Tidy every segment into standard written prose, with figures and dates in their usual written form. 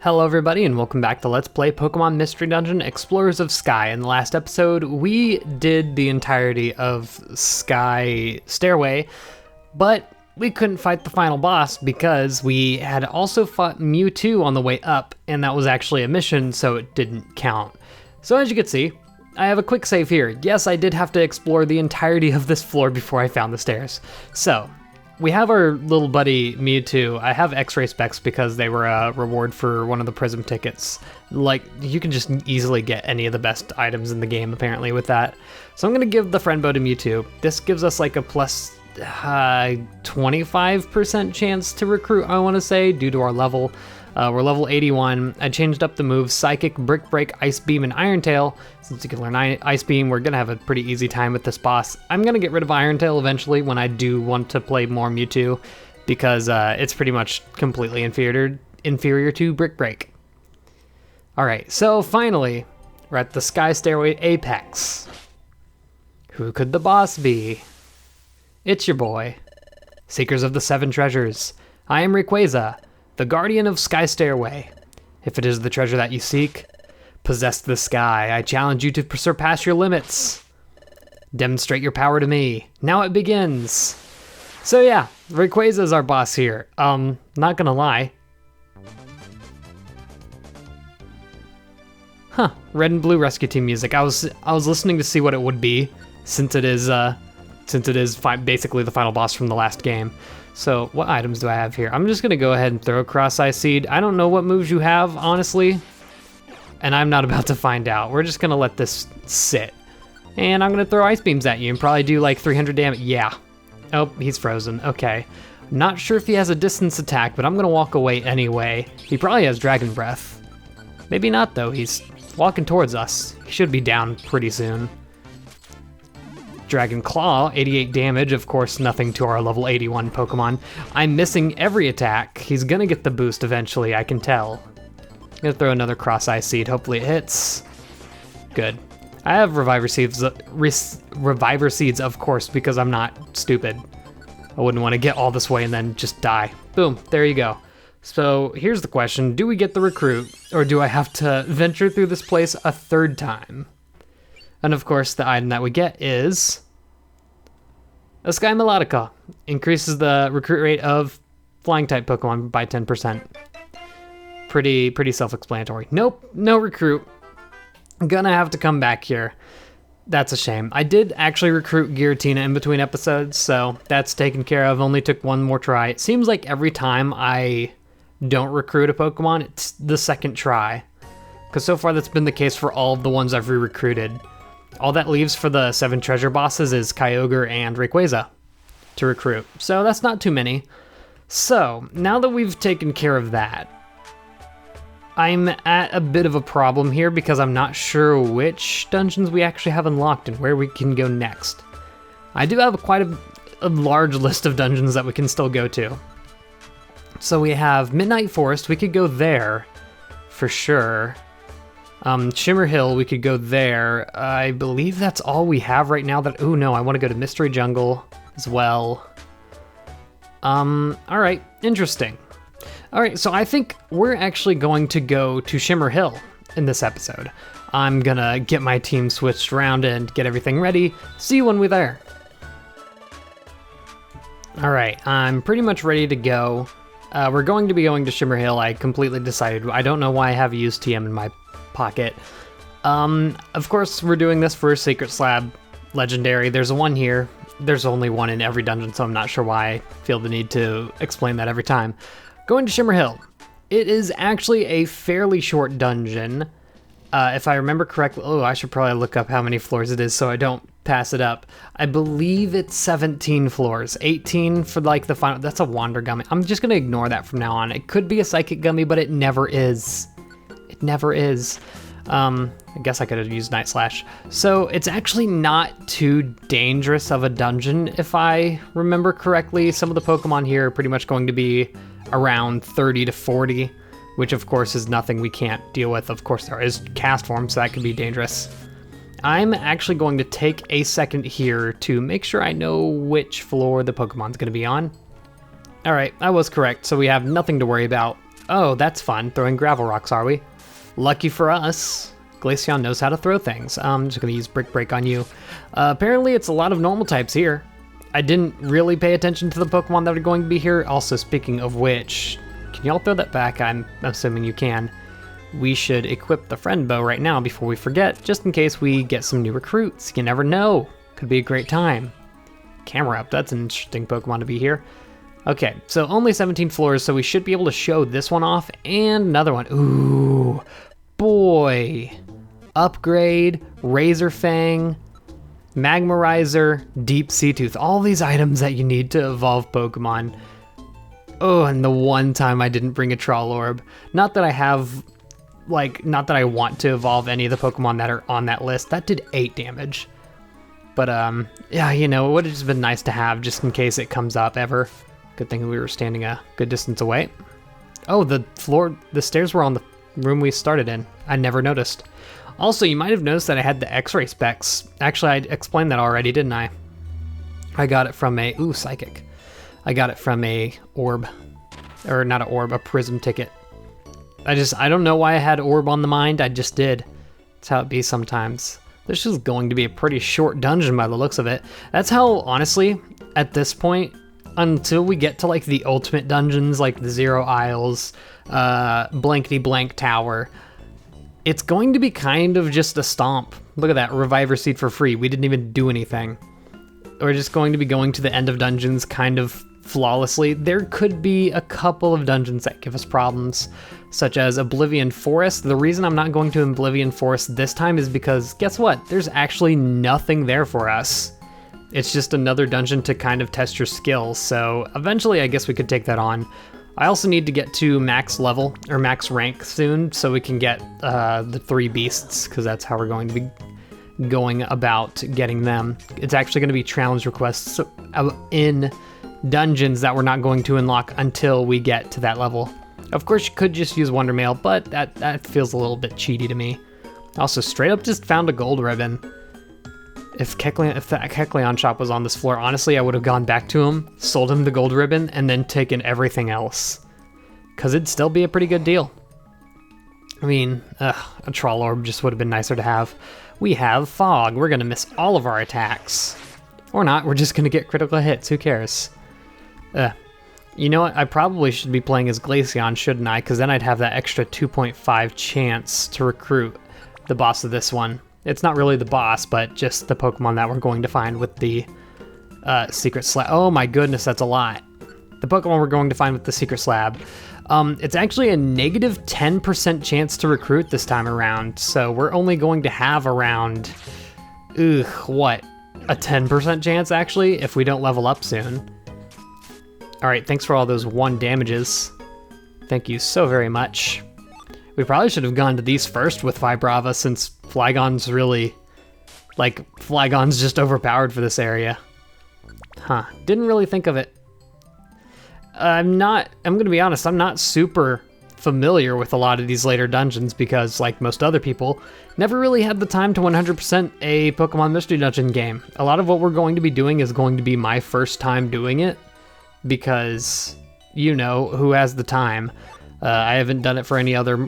Hello everybody and welcome back to Let's Play Pokemon Mystery Dungeon Explorers of Sky. In the last episode, we did the entirety of Sky Stairway, but we couldn't fight the final boss because we had also fought Mewtwo on the way up, and that was actually a mission, so it didn't count. So as you can see, I have a quick save here. Yes, I did have to explore the entirety of this floor before I found the stairs. So, we have our little buddy Mewtwo. I have X-ray specs because they were a reward for one of the prism tickets. Like, you can just easily get any of the best items in the game apparently with that. So I'm gonna give the friend bow to Mewtwo. This gives us like a plus 25% chance to recruit, I wanna say, due to our level. We're level 81. I changed up the moves Psychic, Brick Break, Ice Beam, and Iron Tail. Since you can learn Ice Beam, we're gonna have a pretty easy time with this boss. I'm gonna get rid of Iron Tail eventually when I do want to play more Mewtwo, because it's pretty much completely inferior to Brick Break. Alright, so finally, we're at the Sky Stairway Apex. Who could the boss be? It's your boy, Seekers of the Seven Treasures. I am Rayquaza, the guardian of Sky Stairway. If it is the treasure that you seek, possess the sky. I challenge you to surpass your limits. Demonstrate your power to me. Now it begins. So yeah, Rayquaza is our boss here. Not gonna lie. Huh, red and blue rescue team music. I was listening to see what it would be, since it is basically the final boss from the last game. So what items do I have here? I'm just gonna go ahead and throw a Cross-Eye Seed. I don't know what moves you have, honestly, and I'm not about to find out. We're just gonna let this sit. And I'm gonna throw Ice Beams at you and probably do like 300 damage. Yeah. Oh, he's frozen. Okay. Not sure if he has a distance attack, but I'm gonna walk away anyway. He probably has Dragon Breath. Maybe not though, he's walking towards us. He should be down pretty soon. Dragon Claw, 88 damage, of course nothing to our level 81 Pokemon. I'm missing every attack. He's gonna get the boost eventually, I can tell. I'm gonna throw another Cross-Eye Seed, hopefully it hits. Good. I have Reviver Seeds, of course, because I'm not stupid. I wouldn't want to get all this way and then just die. Boom, there you go. So here's the question, do we get the recruit, or do I have to venture through this place a third time? And of course, the item that we get is a Sky Melodica. Increases the recruit rate of flying type Pokemon by 10%. Pretty self-explanatory. Nope, no recruit. I'm gonna have to come back here. That's a shame. I did actually recruit Giratina in between episodes, so that's taken care of. Only took one more try. It seems like every time I don't recruit a Pokemon, it's the second try. Because so far that's been the case for all of the ones I've re-recruited. All that leaves for the 7 treasure bosses is Kyogre and Rayquaza to recruit. So that's not too many. So, now that we've taken care of that, I'm at a bit of a problem here because I'm not sure which dungeons we actually have unlocked and where we can go next. I do have quite a large list of dungeons that we can still go to. So we have Midnight Forest, we could go there for sure. Shimmer Hill, we could go there. I believe that's all we have right now. Oh no, I want to go to Mystery Jungle as well. Alright, interesting. Alright, so I think we're actually going to go to Shimmer Hill in this episode. I'm gonna get my team switched around and get everything ready. See you when we're there. Alright, I'm pretty much ready to go. We're going to be going to Shimmer Hill. I completely decided. I don't know why I have used TM in my pocket. Of course, we're doing this for a Secret Slab legendary. There's one here. There's only one in every dungeon, so I'm not sure why I feel the need to explain that every time. Going to Shimmer Hill. It is actually a fairly short dungeon. If I remember correctly, I should probably look up how many floors it is so I don't pass it up. I believe it's 17 floors, 18 for like the final. That's a Wander Gummy. I'm just gonna ignore that from now on. It could be a Psychic Gummy, but it never is. It never is. I guess I could have used Night Slash. So it's actually not too dangerous of a dungeon if I remember correctly. Some of the Pokemon here are pretty much going to be around 30 to 40, which of course is nothing we can't deal with. Of course there is Cast Form, so that could be dangerous. I'm actually going to take a second here to make sure I know which floor the Pokemon's going to be on. Alright, I was correct, so we have nothing to worry about. Oh, that's fun. Throwing gravel rocks, are we? Lucky for us, Glaceon knows how to throw things. I'm just going to use Brick Break on you. Apparently, it's a lot of normal types here. I didn't really pay attention to the Pokemon that are going to be here. Also, speaking of which, can y'all throw that back? I'm assuming you can. We should equip the friend bow right now before we forget, just in case we get some new recruits. You never know. Could be a great time. Camera up, that's an interesting Pokemon to be here. Okay, so only 17 floors, so we should be able to show this one off and another one. Ooh, boy. Upgrade, Razor Fang, Magmarizer, Deep Sea Tooth. All these items that you need to evolve Pokemon. Oh, and the one time I didn't bring a Troll Orb. Not that I have, not that I want to evolve any of the Pokemon that are on that list. That did 8 damage. But, yeah, you know, it would have just been nice to have just in case it comes up ever. Good thing we were standing a good distance away. Oh, the stairs were on the room we started in. I never noticed. Also, you might have noticed that I had the X-ray specs. Actually, I explained that already, didn't I? I got it from a, Psychic. I got it from a orb. Or not an orb, a prism ticket. I don't know why I had orb on the mind, I just did. That's how it be sometimes. This is going to be a pretty short dungeon by the looks of it. That's how, honestly, at this point, until we get to like the ultimate dungeons, like the Zero Isles, Blankety Blank Tower, it's going to be kind of just a stomp. Look at that, Reviver Seed for free. We didn't even do anything. We're just going to be going to the end of dungeons kind of flawlessly. There could be a couple of dungeons that give us problems, such as Oblivion Forest. The reason I'm not going to Oblivion Forest this time is because, guess what? There's actually nothing there for us. It's just another dungeon to kind of test your skills, so eventually I guess we could take that on. I also need to get to max level, or max rank soon, so we can get the 3 beasts, because that's how we're going to be going about getting them. It's actually going to be challenge requests in dungeons that we're not going to unlock until we get to that level. Of course, you could just use Wonder Mail, but that feels a little bit cheaty to me. Also, straight up just found a gold ribbon. If the Kecleon shop was on this floor, honestly, I would have gone back to him, sold him the gold ribbon, and then taken everything else. Because it'd still be a pretty good deal. I mean, a Troll Orb just would have been nicer to have. We have Fog. We're going to miss all of our attacks. Or not, we're just going to get critical hits. Who cares? You know what? I probably should be playing as Glaceon, shouldn't I? Because then I'd have that extra 2.5 chance to recruit the boss of this one. It's not really the boss, but just the Pokemon that we're going to find with the secret slab. Oh my goodness, that's a lot. The Pokemon we're going to find with the secret slab. It's actually a negative 10% chance to recruit this time around, so we're only going to have around, what? A 10% chance, actually, if we don't level up soon. Alright, thanks for all those 1 damages. Thank you so very much. We probably should have gone to these first with Vibrava, since Flygon's really, Flygon's just overpowered for this area. Huh, didn't really think of it. I'm gonna be honest, I'm not super familiar with a lot of these later dungeons because, like most other people, never really had the time to 100% a Pokemon Mystery Dungeon game. A lot of what we're going to be doing is going to be my first time doing it because, you know, who has the time? I haven't done it for any other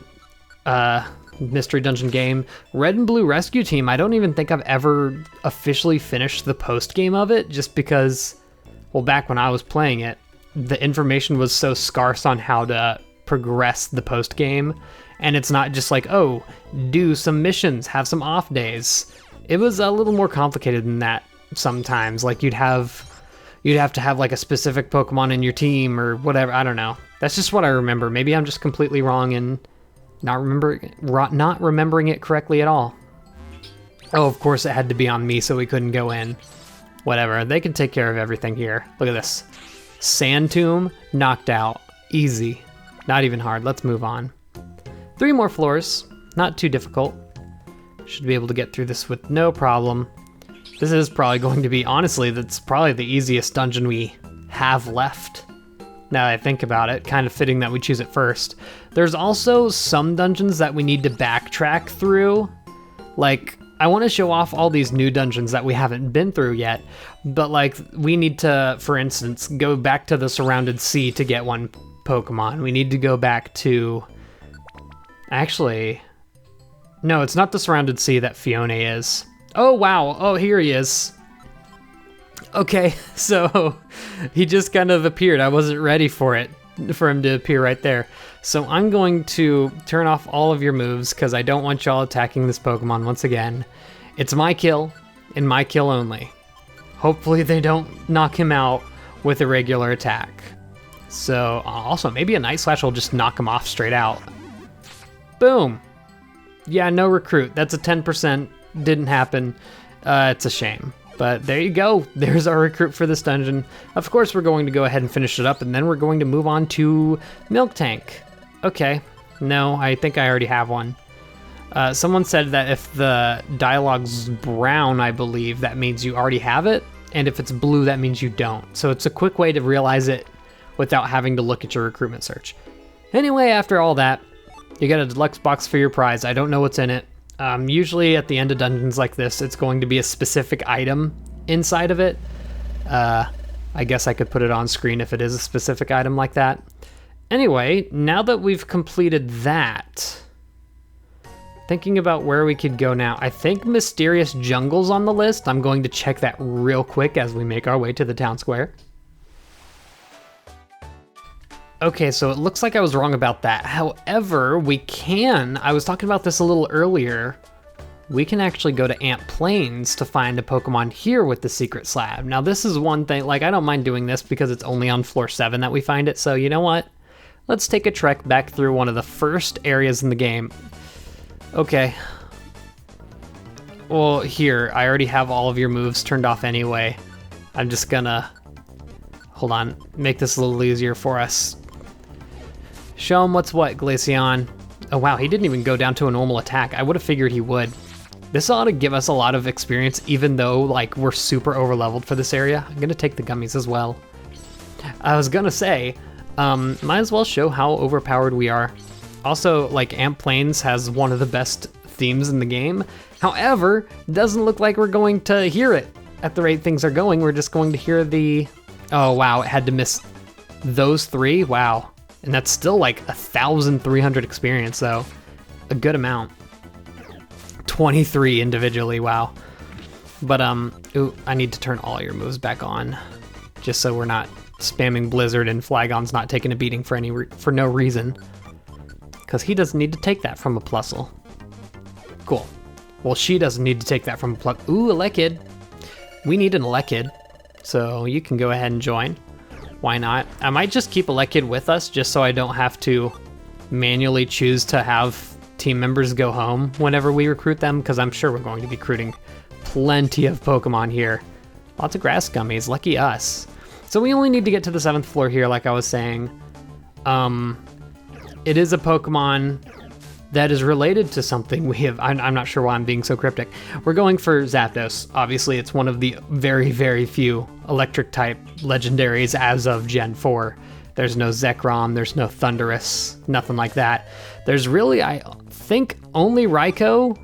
Mystery Dungeon game. Red and Blue Rescue Team, I don't even think I've ever officially finished the post game of it just because, well, back when I was playing it, the information was so scarce on how to progress the post game, and it's not just like, oh, do some missions, have some off days. It was a little more complicated than that sometimes. Like you'd have to have like a specific Pokemon in your team or whatever. I don't know. That's just what I remember. Maybe I'm just completely wrong and not remembering it correctly at all. Oh, of course it had to be on me so we couldn't go in. Whatever, they can take care of everything here. Look at this. Sand Tomb, knocked out. Easy. Not even hard. Let's move on. 3 more floors. Not too difficult. Should be able to get through this with no problem. This is probably going to be, honestly, that's probably the easiest dungeon we have left. Now that I think about it, kind of fitting that we choose it first. There's also some dungeons that we need to backtrack through. Like, I want to show off all these new dungeons that we haven't been through yet, but like we need to, for instance, go back to the Surrounded Sea to get one Pokemon. We need to go back to... Actually... No, it's not the Surrounded Sea that Fiona is. Oh, wow. Oh, here he is. Okay, so he just kind of appeared. I wasn't ready for him to appear right there. So I'm going to turn off all of your moves because I don't want y'all attacking this Pokemon once again. It's my kill, and my kill only. Hopefully they don't knock him out with a regular attack. So also maybe a Night Slash will just knock him off straight out. Boom. Yeah, no recruit. That's a 10%. Didn't happen. It's a shame. But there you go. There's our recruit for this dungeon. Of course, we're going to go ahead and finish it up, and then we're going to move on to Milk Tank. Okay. No, I think I already have one. Someone said that if the dialogue's brown, I believe, that means you already have it, and if it's blue, that means you don't. So it's a quick way to realize it without having to look at your recruitment search. Anyway, after all that, you get a deluxe box for your prize. I don't know what's in it. Usually at the end of dungeons like this, it's going to be a specific item inside of it. I guess I could put it on screen if it is a specific item like that. Anyway, now that we've completed that, thinking about where we could go now, I think Mysterious Jungle's on the list. I'm going to check that real quick as we make our way to the town square. Okay, so it looks like I was wrong about that. However, I was talking about this a little earlier, we can actually go to Ant Plains to find a Pokemon here with the secret slab. Now this is one thing, like I don't mind doing this because it's only on floor 7 that we find it, so you know what? Let's take a trek back through one of the first areas in the game. Okay. Well, here, I already have all of your moves turned off anyway. I'm just gonna, hold on, make this a little easier for us. Show him what's what, Glaceon. Oh wow, he didn't even go down to a normal attack. I would have figured he would. This ought to give us a lot of experience, even though like we're super over-leveled for this area. I'm gonna take the gummies as well. I was gonna say, might as well show how overpowered we are. Also, like Ant Plains has one of the best themes in the game. However, doesn't look like we're going to hear it at the rate things are going. We're just going to hear the, oh wow, it had to miss those 3, wow. And that's still like 1,300 experience, though. A good amount. 23 individually, wow. But, ooh, I need to turn all your moves back on. Just so we're not spamming Blizzard and Flygon's not taking a beating for no reason. Because he doesn't need to take that from a Plusle. Cool. Well, she doesn't need to take that from a Plusle. Ooh, Elekid. We need an Elekid. So you can go ahead and join. Why not? I might just keep Elekid with us just so I don't have to manually choose to have team members go home whenever we recruit them, because I'm sure we're going to be recruiting plenty of Pokemon here. Lots of grass gummies, lucky us. So we only need to get to the 7th floor here, like I was saying. It is a Pokemon that is related to something we have. I'm not sure why I'm being so cryptic. We're going for Zapdos. Obviously, it's one of the very, very few electric type legendaries as of Gen 4. There's no Zekrom, there's no Thundurus, nothing like that. There's really, I think, only Raikou,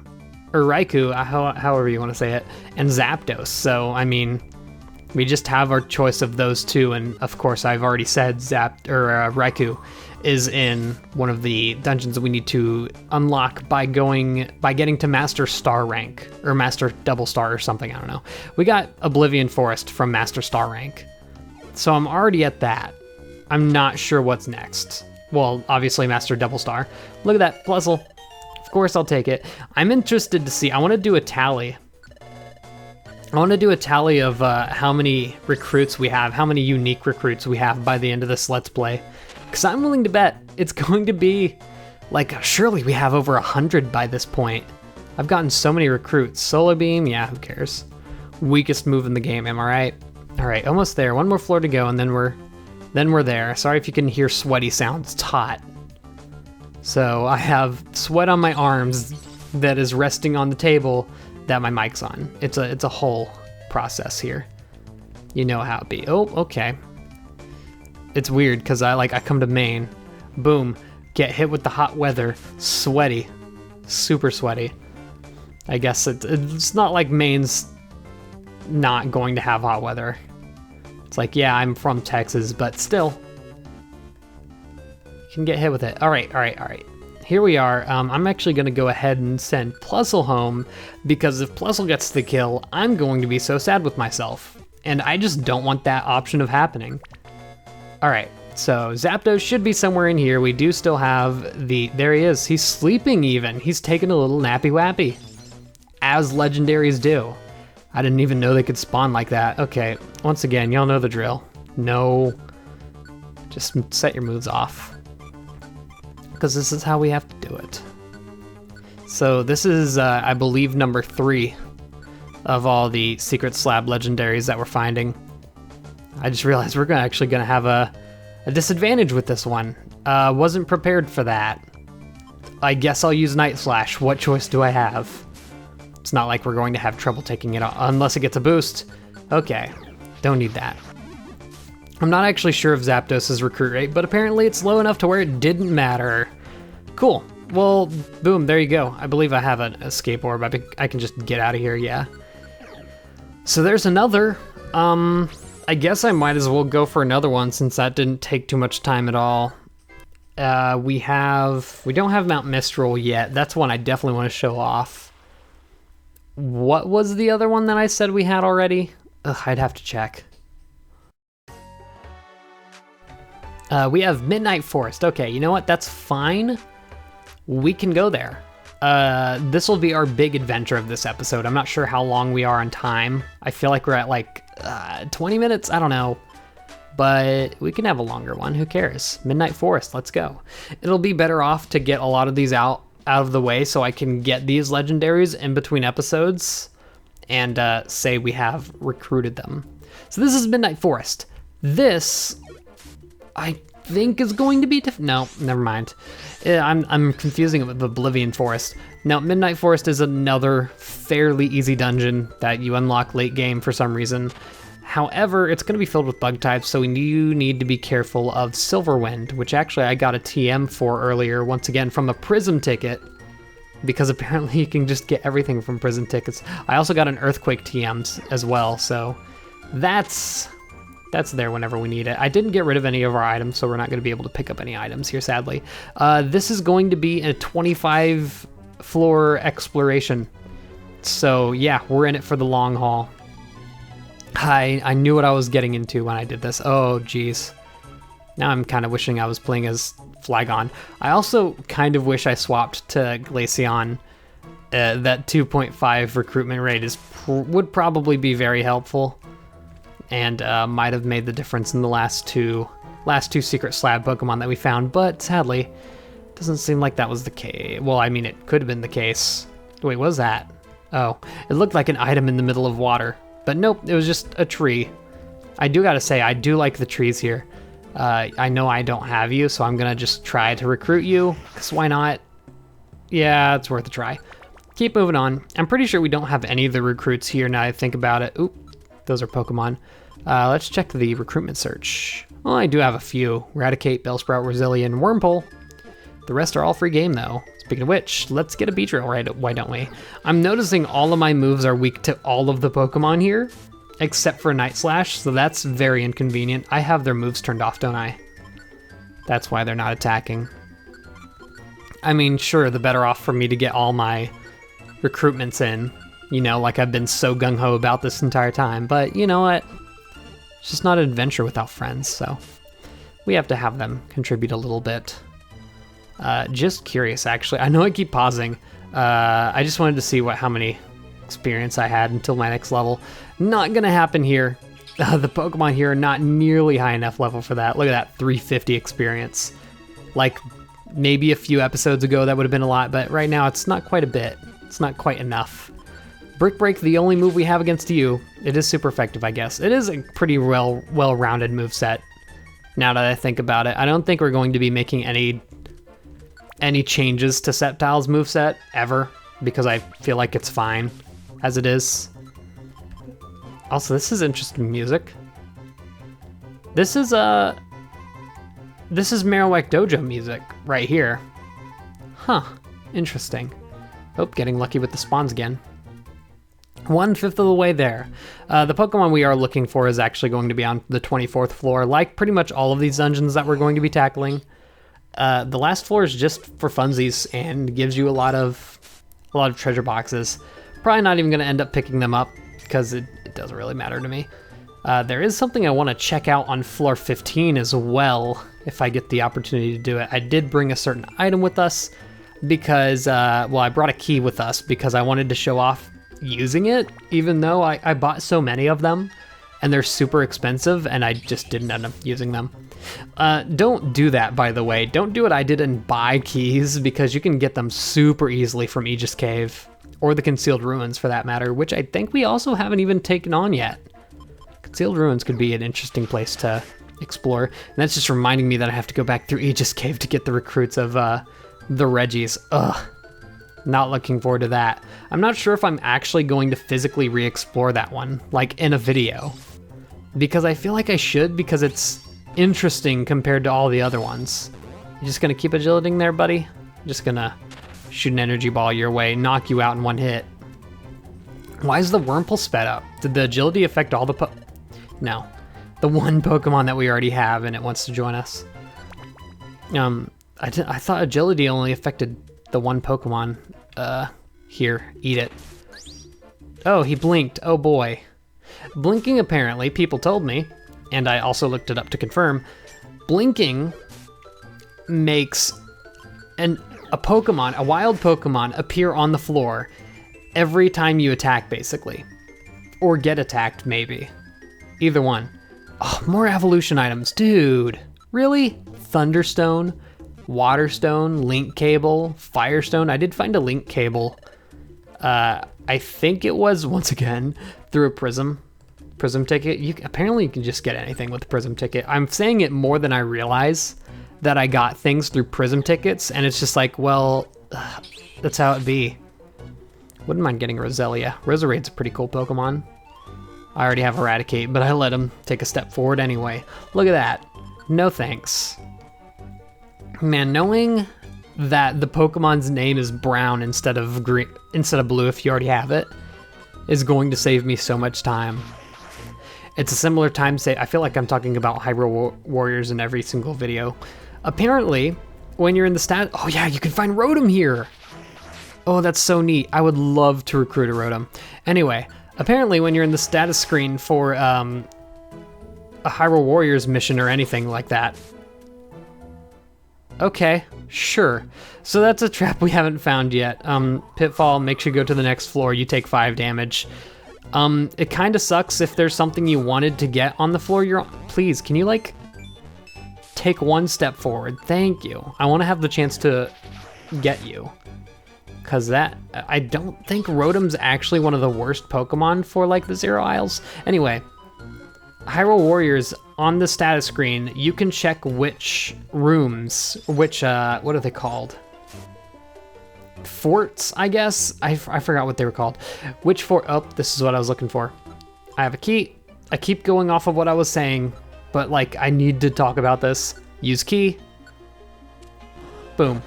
or Raikou, however you want to say it, and Zapdos. So, I mean, we just have our choice of those two, and of course, I've already said Raikou is in one of the dungeons that we need to unlock by getting to Master Star rank, or Master Double Star or something, I don't know. We got Oblivion Forest from Master Star rank, so I'm already at that. I'm not sure what's next. Well, obviously Master Double Star. Look at that, Plusle. Of course I'll take it. I'm interested to see, I want to do a tally. I want to do a tally of how many recruits we have, how many unique recruits we have by the end of this Let's Play. Because I'm willing to bet it's going to be, like, surely we have over 100 by this point. I've gotten so many recruits. Solar Beam, yeah, who cares? Weakest move in the game, am I right? All right, almost there. One more floor to go, and then we're there. Sorry if you can hear sweaty sounds. It's hot. So I have sweat on my arms that is resting on the table that my mic's on. It's a whole process here. You know how it be. Oh, okay. It's weird because I come to Maine, boom, get hit with the hot weather, sweaty, super sweaty. I guess it's not like Maine's not going to have hot weather. It's like, yeah, I'm from Texas, but still. can get hit with it. All right, all right, all right. Here we are. I'm actually going to go ahead and send Plusle home, because if Plusle gets the kill, I'm going to be so sad with myself. And I just don't want that option of happening. All right, so Zapdos should be somewhere in here. We do still have the... There he is. He's sleeping even. He's taking a little nappy wappy, as legendaries do. I didn't even know they could spawn like that. Okay, once again, y'all know the drill. No, just set your moves off, because this is how we have to do it. So this is, I believe, number 3 of all the secret slab legendaries that we're finding. I just realized we're actually gonna have a disadvantage with this one. Wasn't prepared for that. I guess I'll use Night Slash. What choice do I have? It's not like we're going to have trouble taking it off, unless it gets a boost. Okay, don't need that. I'm not actually sure of Zapdos' recruit rate, but apparently it's low enough to where it didn't matter. Cool. Well, boom, there you go. I believe I have an escape orb. I can just get out of here, yeah. So there's another. I guess I might as well go for another one, since that didn't take too much time at all. We don't have Mount Mistral yet. That's one I definitely want to show off. What was the other one that I said we had already? Ugh, I'd have to check. We have Midnight Forest. Okay, you know what? That's fine. We can go there. This will be our big adventure of this episode. I'm not sure how long we are on time. I feel like we're at like 20 minutes. I don't know. But we can have a longer one. Who cares? Midnight Forest. Let's go. It'll be better off to get a lot of these out of the way so I can get these legendaries in between episodes and say we have recruited them. So this is Midnight Forest. This, I think, is going to be no, never mind. I'm confusing it with Oblivion Forest. Now, Midnight Forest is another fairly easy dungeon that you unlock late game for some reason. However, it's going to be filled with bug types, so you need to be careful of Silverwind, which actually I got a TM for earlier, once again, from a Prism ticket, because apparently you can just get everything from Prism tickets. I also got an Earthquake TM as well, so that's there whenever we need it. I didn't get rid of any of our items, so we're not going to be able to pick up any items here, sadly. This is going to be a 25 floor exploration. So yeah, we're in it for the long haul. I knew what I was getting into when I did this. Oh, geez. Now I'm kind of wishing I was playing as Flygon. I also kind of wish I swapped to Glaceon. That 2.5 recruitment rate would probably be very helpful, and might have made the difference in the last two secret slab Pokemon that we found, but sadly, doesn't seem like that was the case. Well, I mean, it could have been the case. Wait, what was that? Oh, it looked like an item in the middle of water, but nope, it was just a tree. I do gotta say, I do like the trees here. I know I don't have you, so I'm gonna just try to recruit you, because why not? Yeah, it's worth a try. Keep moving on. I'm pretty sure we don't have any of the recruits here now I think about it. Oop, those are Pokemon. Let's check the recruitment search. Well, I do have a few. Raticate, Bellsprout, Roselia, Wurmple. The rest are all free game though. Speaking of which, let's get a Beedrill, right? Why don't we? I'm noticing all of my moves are weak to all of the Pokemon here, except for Night Slash, so that's very inconvenient. I have their moves turned off, don't I? That's why they're not attacking. I mean, sure, the better off for me to get all my recruitments in, you know, like I've been so gung-ho about this entire time, but you know what? It's just not an adventure without friends, so we have to have them contribute a little bit. Just curious, actually. I know I keep pausing. I just wanted to see how many experience I had until my next level. Not gonna happen here. The Pokemon here are not nearly high enough level for that. Look at that, 350 experience. Like, maybe a few episodes ago that would have been a lot, but right now it's not quite a bit. It's not quite enough. Brick Break, the only move we have against you. It is super effective, I guess. It is a pretty well-rounded moveset, now that I think about it. I don't think we're going to be making any changes to Sceptile's moveset ever, because I feel like it's fine as it is. Also, this is interesting music. This is Marowak Dojo music right here. Huh, interesting. Oh, getting lucky with the spawns again. 1/5 of the way there. The Pokemon we are looking for is actually going to be on the 24th floor, like pretty much all of these dungeons that we're going to be tackling. The last floor is just for funsies and gives you a lot of treasure boxes. Probably not even going to end up picking them up because it doesn't really matter to me. There is something I want to check out on floor 15 as well, if I get the opportunity to do it. I did bring a certain item with us because, well, I brought a key with us because I wanted to show off using it, even though I bought so many of them and they're super expensive and I just didn't end up using them. Don't do that, by the way. Don't do what I did and buy keys, because you can get them super easily from Aegis Cave, or the Concealed Ruins for that matter, which I think we also haven't even taken on yet. Concealed Ruins could be an interesting place to explore. And that's just reminding me that I have to go back through Aegis Cave to get the recruits of the Reggies. Ugh. Not looking forward to that. I'm not sure if I'm actually going to physically re-explore that one, like in a video. Because I feel like I should, because it's interesting compared to all the other ones. You just gonna keep agilitying there, buddy? Just gonna shoot an energy ball your way, knock you out in one hit. Why is the Wurmple sped up? Did the agility affect all the No. The one Pokemon that we already have and it wants to join us. I thought agility only affected the one Pokemon. Here, eat it. Oh, he blinked. Oh boy. Blinking, apparently, people told me, and I also looked it up to confirm, blinking makes a Pokemon, a wild Pokemon, appear on the floor every time you attack, basically. Or get attacked, maybe. Either one. Oh, more evolution items. Dude, really? Thunderstone, Waterstone, Link Cable, Firestone. I did find a Link Cable. I think it was, once again, through a Prism ticket. Apparently you can just get anything with the Prism ticket. I'm saying it more than I realize that I got things through Prism tickets, and it's just like, well, that's how it be. Wouldn't mind getting Roselia. Roserade's a pretty cool Pokemon. I already have Eradicate, but I let him take a step forward anyway. Look at that. No thanks. Man, knowing that the Pokemon's name is brown instead of green, instead of blue if you already have it, is going to save me so much time. It's a similar time save. I feel like I'm talking about Hyrule Warriors in every single video. Apparently, when you're in the stat... Oh yeah, you can find Rotom here! Oh, that's so neat. I would love to recruit a Rotom. Anyway, apparently when you're in the status screen for a Hyrule Warriors mission or anything like that... Okay, sure. So that's a trap we haven't found yet. Pitfall makes you go to the next floor, you take 5 damage. It kind of sucks if there's something you wanted to get on the floor you're on. Please, can you like take 1 step forward? Thank you. I want to have the chance to get you. Cause I don't think Rotom's actually one of the worst Pokemon for like the Zero Isles. Anyway, Hyrule Warriors, on the status screen, you can check which rooms, what are they called? Forts, I guess? I forgot what they were called. Which fort? Oh, this is what I was looking for. I have a key. I keep going off of what I was saying, but like I need to talk about this. Use key. Boom.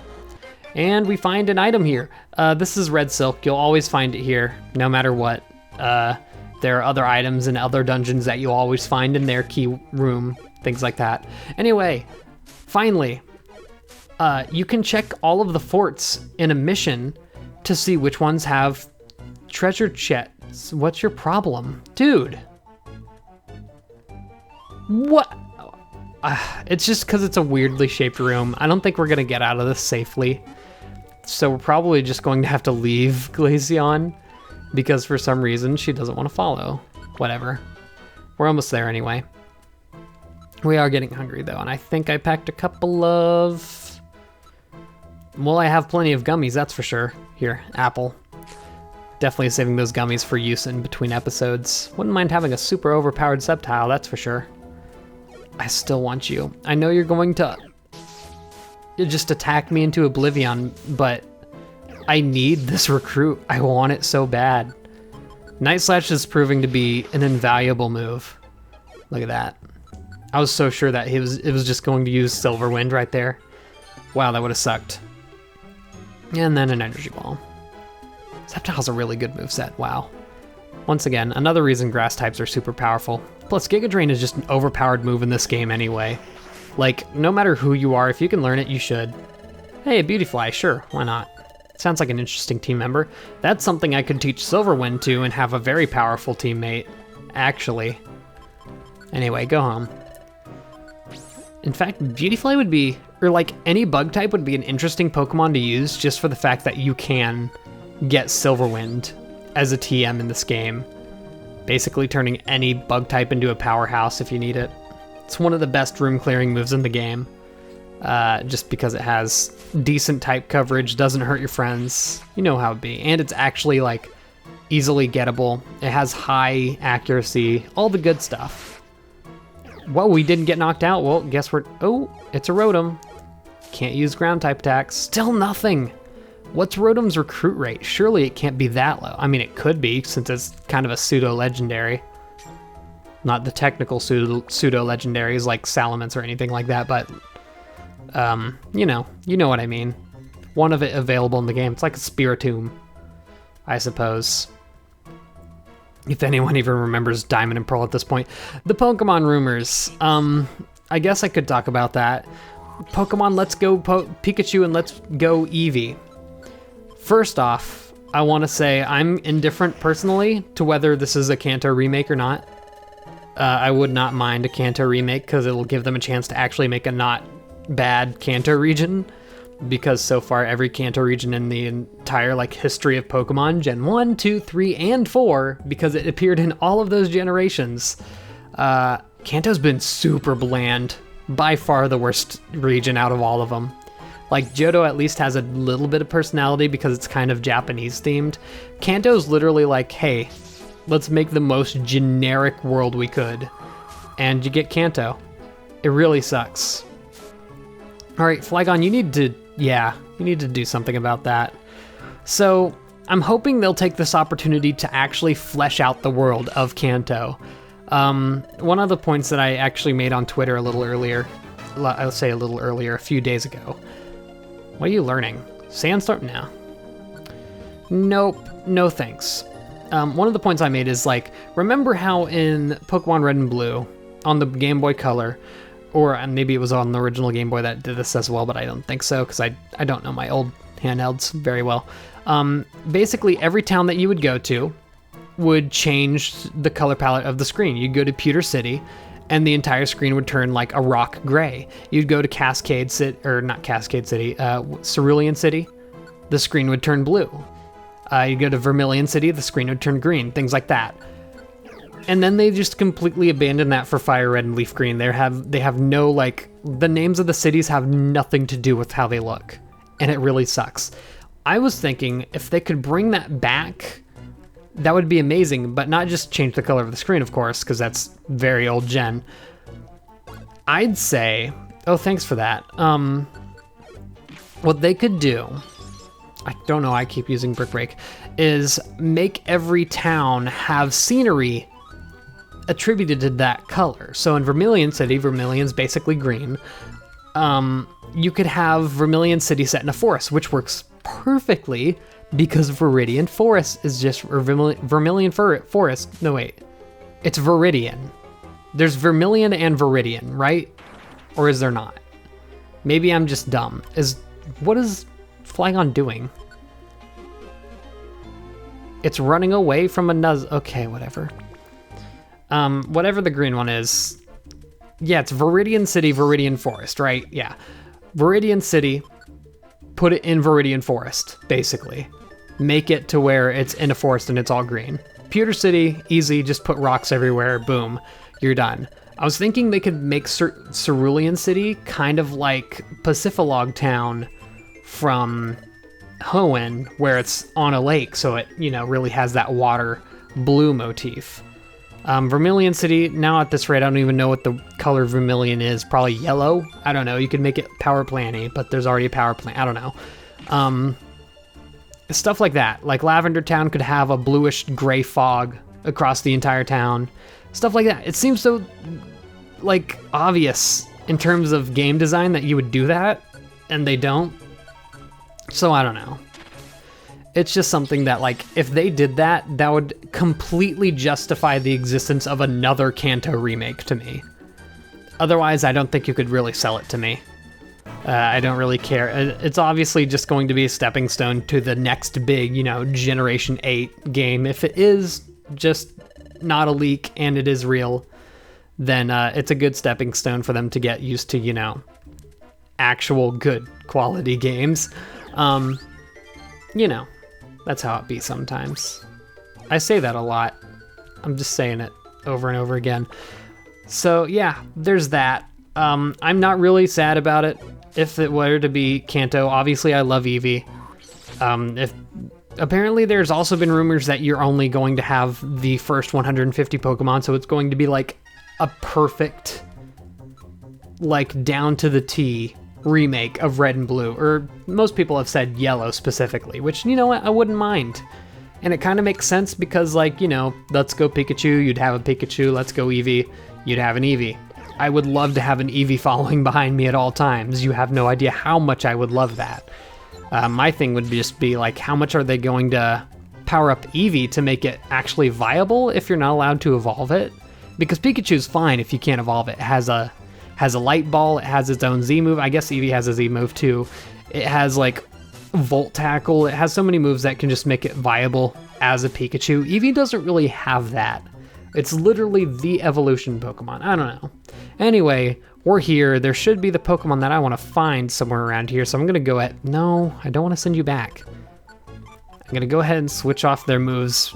And we find an item here. This is Red Silk. You'll always find it here, no matter what. There are other items in other dungeons that you'll always find in their key room, things like that. Anyway, finally, you can check all of the forts in a mission to see which ones have treasure chests. What's your problem? Dude. What? It's just because it's a weirdly shaped room. I don't think we're going to get out of this safely. So we're probably just going to have to leave Glaceon because for some reason she doesn't want to follow. Whatever. We're almost there anyway. We are getting hungry though, and I think I packed a couple of... Well, I have plenty of gummies, that's for sure. Here, apple. Definitely saving those gummies for use in between episodes. Wouldn't mind having a super overpowered Sceptile, that's for sure. I still want you. I know you're going to just attack me into oblivion, but I need this recruit. I want it so bad. Night Slash is proving to be an invaluable move. Look at that. I was so sure that it was just going to use Silver Wind right there. Wow, that would have sucked. And then an Energy Ball. Sceptile's a really good moveset, wow. Once again, another reason grass types are super powerful. Plus, Giga Drain is just an overpowered move in this game anyway. Like, no matter who you are, if you can learn it, you should. Hey, a Beautyfly, sure, why not? Sounds like an interesting team member. That's something I could teach Silverwind to and have a very powerful teammate, actually. Anyway, go home. In fact, Beautyfly would be, or like any bug type would be an interesting Pokemon to use just for the fact that you can get Silverwind as a TM in this game. Basically turning any bug type into a powerhouse if you need it. It's one of the best room clearing moves in the game. Just because it has decent type coverage, doesn't hurt your friends. You know how it'd be. And it's actually like easily gettable. It has high accuracy, all the good stuff. Whoa, we didn't get knocked out. Well, guess we're, oh, it's a Rotom. Can't use ground type attacks. Still nothing. What's Rotom's recruit rate? Surely it can't be that low. I mean, it could be since it's kind of a pseudo-legendary. Not the technical pseudo-legendaries like Salamence or anything like that, but you know what I mean. One of it available in the game. It's like a Spiritomb, I suppose. If anyone even remembers Diamond and Pearl at this point. The Pokemon rumors. I guess I could talk about that. Pokemon Let's Go Pikachu and Let's Go Eevee. First off, I want to say I'm indifferent personally to whether this is a Kanto remake or not. I would not mind a Kanto remake because it'll give them a chance to actually make a not bad Kanto region, because so far every Kanto region in the entire like history of Pokemon, Gen 1, 2, 3, and 4, because it appeared in all of those generations, Kanto's been super bland. By far the worst region out of all of them. Like, Johto at least has a little bit of personality because it's kind of Japanese themed. Kanto's literally like, hey, let's make the most generic world we could. And you get Kanto. It really sucks. Alright, Flygon, you need to do something about that. So, I'm hoping they'll take this opportunity to actually flesh out the world of Kanto. One of the points that I actually made on Twitter a little earlier, a few days ago. What are you learning? Sandstorm? No. Nope, no thanks. One of the points I made is like, remember how in Pokemon Red and Blue, on the Game Boy Color, or maybe it was on the original Game Boy that did this as well, but I don't think so, because I don't know my old handhelds very well. Basically, every town that you would go to would change the color palette of the screen. You'd go to Pewter City, and the entire screen would turn like a rock gray. You'd go to Cascade City, or not Cascade City, Cerulean City, the screen would turn blue. You'd go to Vermilion City, the screen would turn green, things like that. And then they just completely abandoned that for Fire Red and Leaf Green. They have no, like, the names of the cities have nothing to do with how they look, and it really sucks. I was thinking if they could bring that back, that would be amazing, but not just change the color of the screen, of course, because that's very old gen. I'd say, oh, thanks for that. What they could do, I don't know, I keep using Brick Break, is make every town have scenery attributed to that color. So in Vermilion City, Vermilion's basically green. You could have Vermilion City set in a forest, which works perfectly because Viridian Forest is just, or Vermilion Forest, no wait, it's Viridian. There's Vermilion and Viridian, right? Or is there not? Maybe I'm just dumb. What is Flygon doing? It's running away from a okay, whatever. Whatever the green one is. Yeah, it's Viridian City, Viridian Forest, right? Yeah. Viridian City, put it in Viridian Forest, basically. Make it to where it's in a forest and it's all green. Pewter City, easy, just put rocks everywhere, boom, you're done. I was thinking they could make Cerulean City kind of like Pacifilog Town from Hoenn, where it's on a lake, so it, really has that water blue motif. Vermilion City, now at this rate, I don't even know what the color Vermilion is. Probably yellow? I don't know. You could make it Power Plant-y, but there's already a Power Plant. I don't know. Stuff like that. Like Lavender Town could have a bluish gray fog across the entire town. Stuff like that. It seems so, like, obvious in terms of game design that you would do that, and they don't. So I don't know. It's just something that, like, if they did that, that would completely justify the existence of another Kanto remake to me. Otherwise, I don't think you could really sell it to me. I don't really care. It's obviously just going to be a stepping stone to the next big, you know, Generation 8 game. If it is just not a leak and it is real, then it's a good stepping stone for them to get used to, you know, actual good quality games. You know, that's how it be sometimes. I say that a lot. I'm just saying it over and over again. So yeah, there's that. I'm not really sad about it. If it were to be Kanto, obviously I love Eevee. Apparently there's also been rumors that you're only going to have the first 150 Pokemon, so it's going to be like a perfect, like down to the T remake of Red and Blue, or most people have said Yellow specifically, which, you know what, I wouldn't mind. And it kind of makes sense because, like, you know, Let's Go Pikachu, you'd have a Pikachu, Let's Go Eevee, you'd have an Eevee. I would love to have an Eevee following behind me at all times. You have no idea how much I would love that. My thing would just be like, how much are they going to power up Eevee to make it actually viable if you're not allowed to evolve it? Because Pikachu's fine if you can't evolve it. It has a light ball, it has its own Z move. I guess Eevee has a Z move too. It has like Volt Tackle. It has so many moves that can just make it viable as a Pikachu. Eevee doesn't really have that. It's literally the evolution Pokemon. I don't know. Anyway, we're here. There should be the Pokemon that I want to find somewhere around here. So I'm going to go at... No, I don't want to send you back. I'm going to go ahead and switch off their moves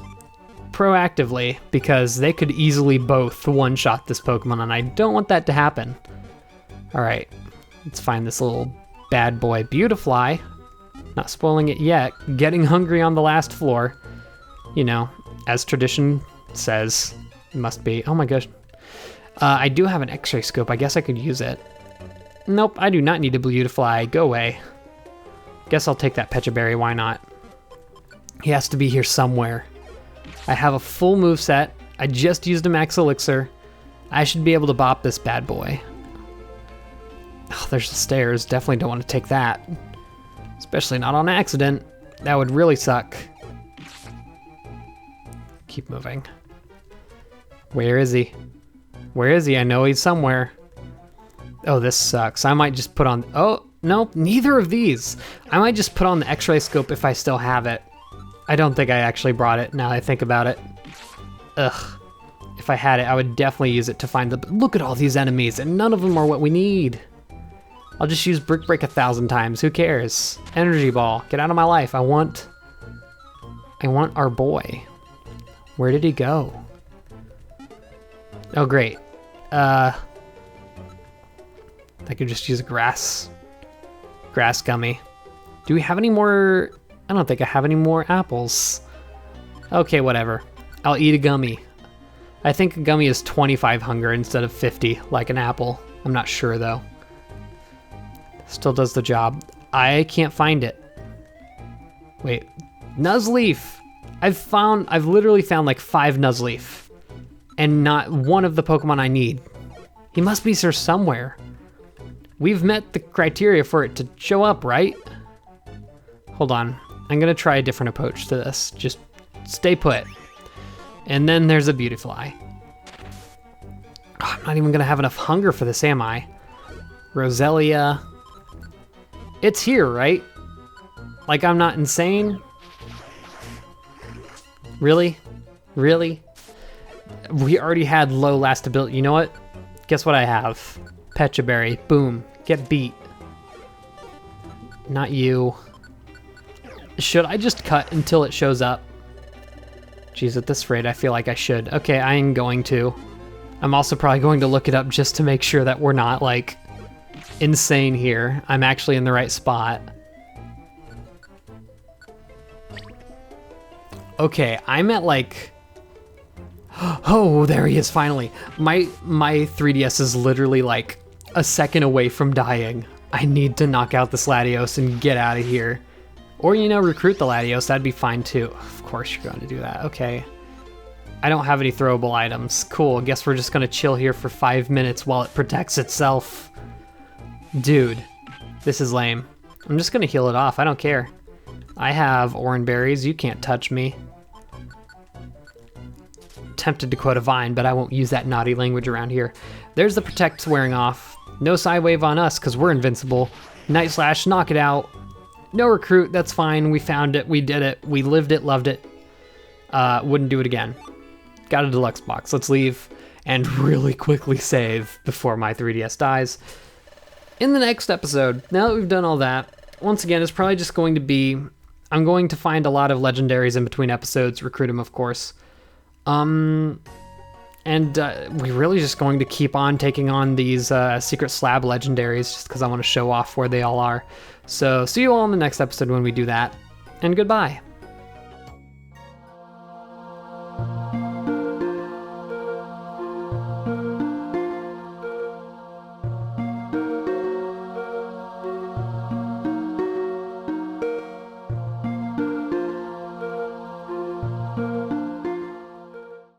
proactively because they could easily both one-shot this Pokemon, and I don't want that to happen. All right, let's find this little bad boy. Beautifly. Not spoiling it yet. Getting hungry on the last floor. You know, as tradition says, it must be. Oh my gosh. I do have an X-ray scope. I guess I could use it. Nope, I do not need a Beautifly. Go away. Guess I'll take that Pecha Berry. Why not? He has to be here somewhere. I have a full moveset. I just used a Max Elixir. I should be able to bop this bad boy. Oh, there's the stairs. Definitely don't want to take that. Especially not on accident. That would really suck. Keep moving. Where is he? Where is he? I know he's somewhere. Oh, this sucks. I might just put on... Oh, nope, neither of these. I might just put on the X-ray scope if I still have it. I don't think I actually brought it now I think about it. Ugh. If I had it, I would definitely use it to find the... Look at all these enemies, and none of them are what we need. I'll just use Brick Break 1,000 times. Who cares? Energy Ball. Get out of my life. I want our boy. Where did he go? Oh, great. I could just use a grass gummy. Do we have any more? I don't think I have any more apples. Okay, whatever. I'll eat a gummy. I think a gummy is 25 hunger instead of 50, like an apple. I'm not sure though. Still does the job. I can't find it. Wait, Nuzleaf. I've literally found like 5 Nuzleaf, and not one of the Pokemon I need. He must be here somewhere. We've met the criteria for it to show up, right? Hold on. I'm gonna try a different approach to this. Just stay put. And then there's a Beautifly. Oh, I'm not even gonna have enough hunger for this, am I? Roselia. It's here, right? Like I'm not insane? Really? Really? We already had low last ability. You know what? Guess what I have? Pecha Berry. Boom. Get beat. Not you. Should I just cut until it shows up? Jeez, at this rate, I feel like I should. Okay, I am going to. I'm also probably going to look it up just to make sure that we're not, like, insane here. I'm actually in the right spot. Okay, I'm at, like... Oh, there he is, finally. My 3DS is literally, like, a second away from dying. I need to knock out this Latios and get out of here. Or, you know, recruit the Latios. That'd be fine, too. Of course you're going to do that. Okay. I don't have any throwable items. Cool. Guess we're just going to chill here for 5 minutes while it protects itself. Dude, this is lame. I'm just going to heal it off. I don't care. I have orange berries. You can't touch me. Tempted to quote a Vine, but I won't use that naughty language around here. There's the protect wearing off. No side wave on us because we're invincible. Night Slash, knock it out. No recruit, that's fine. We found it, we did it, we lived it, loved it. Wouldn't do it again. Got a deluxe box. Let's leave and really quickly save before my 3DS dies. In the next episode, now that we've done all that, once again, it's probably just going to be, I'm going to find a lot of legendaries in between episodes, recruit them, of course. We're really just going to keep on taking on these secret slab legendaries just because I want to show off where they all are. So see you all in the next episode when we do that, and goodbye.